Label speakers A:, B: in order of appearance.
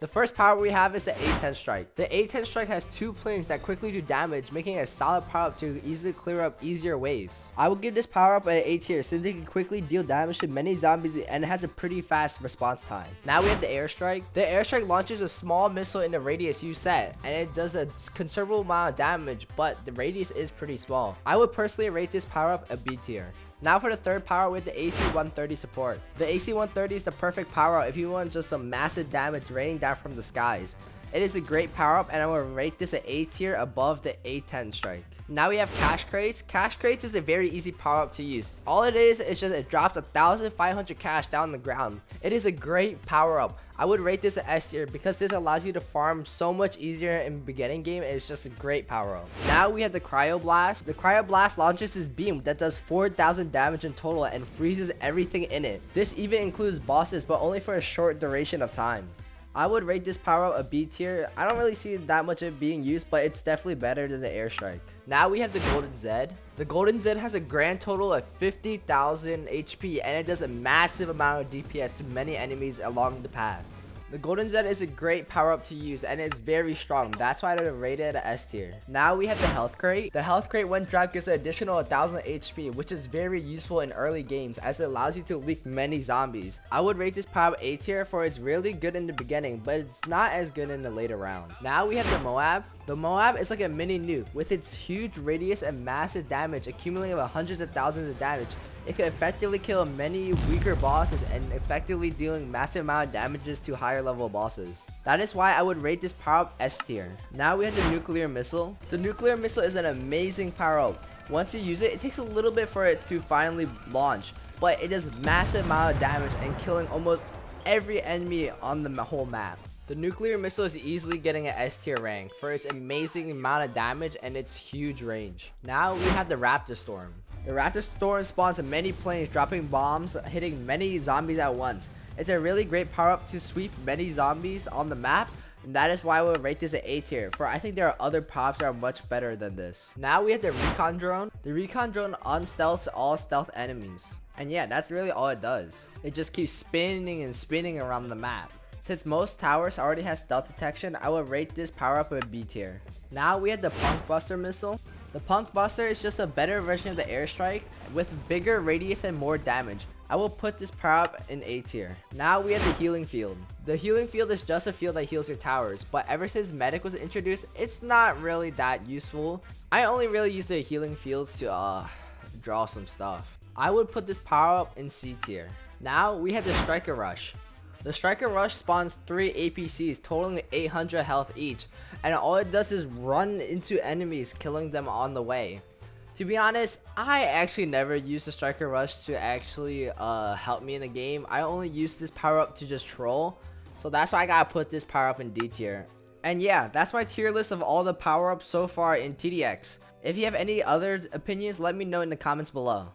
A: The first power we have is the A10 Strike. The A10 Strike has 2 planes that quickly do damage, making it a solid power up to easily clear up easier waves. I will give this power up an A tier since it can quickly deal damage to many zombies and it has a pretty fast response time. Now we have the Airstrike. The Airstrike launches a small missile in the radius you set, and it does a considerable amount of damage, but the radius is pretty small. I would personally rate this power up a B tier. Now for the third power with the AC-130 support. The AC-130 is the perfect power up if you want just some massive damage raining down from the skies. It is a great power up and I will rate this an A tier above the A10 Strike. Now we have Cash Crates. Cash Crates is a very easy power up to use. All it is just it drops 1,500 cash down on the ground. It is a great power up. I would rate this an S tier because this allows you to farm so much easier in the beginning game. It's just a great power up. Now we have the Cryo Blast. The Cryo Blast launches this beam that does 4,000 damage in total and freezes everything in it. This even includes bosses, but only for a short duration of time. I would rate this power up a B tier. I don't really see that much of it being used, but it's definitely better than the Airstrike. Now we have the Golden Zed. The Golden Zed has a grand total of 50,000 HP and it does a massive amount of DPS to many enemies along the path. The Golden Zed is a great power up to use and it's very strong. That's why I would rate it an S tier. Now we have the Health Crate. The Health Crate when dropped gives an additional 1,000 HP, which is very useful in early games as it allows you to leak many zombies. I would rate this power up A tier for it's really good in the beginning, but it's not as good in the later round. Now we have the M.O.A.B. The M.O.A.B is like a mini nuke with its huge radius and massive damage, accumulating hundreds of thousands of damage. It can effectively kill many weaker bosses and effectively dealing massive amount of damages to higher level bosses. That is why I would rate this power up S tier. Now we have the Nuclear Missile. The Nuclear Missile is an amazing power up. Once you use it, it takes a little bit for it to finally launch, but it does massive amount of damage and killing almost every enemy on the whole map. The Nuclear Missile is easily getting an S tier rank for its amazing amount of damage and its huge range. Now we have the Raptor Storm. The Raptor Storm spawns many planes, dropping bombs, hitting many zombies at once. It's a really great power up to sweep many zombies on the map, and that is why I would rate this an A tier, for I think there are other pops that are much better than this. Now we have the Recon Drone. The Recon Drone unstealths all stealth enemies. And yeah, that's really all it does. It just keeps spinning and spinning around the map. Since most towers already have stealth detection, I would rate this power up a B tier. Now we have the PunkBuster Missile. The PunkBuster is just a better version of the Airstrike with bigger radius and more damage. I will put this power up in A tier. Now we have the Healing Field. The Healing Field is just a field that heals your towers, but ever since Medic was introduced, it's not really that useful. I only really use the Healing Fields to draw some stuff. I would put this power up in C tier. Now we have the Stryker Rush. The Stryker Rush spawns 3 APCs totaling 800 health each, and all it does is run into enemies, killing them on the way. To be honest, I actually never used the Stryker Rush to actually help me in the game. I only use this power up to just troll, so that's why I gotta put this power up in D tier. And yeah, that's my tier list of all the power ups so far in TDX. If you have any other opinions, let me know in the comments below.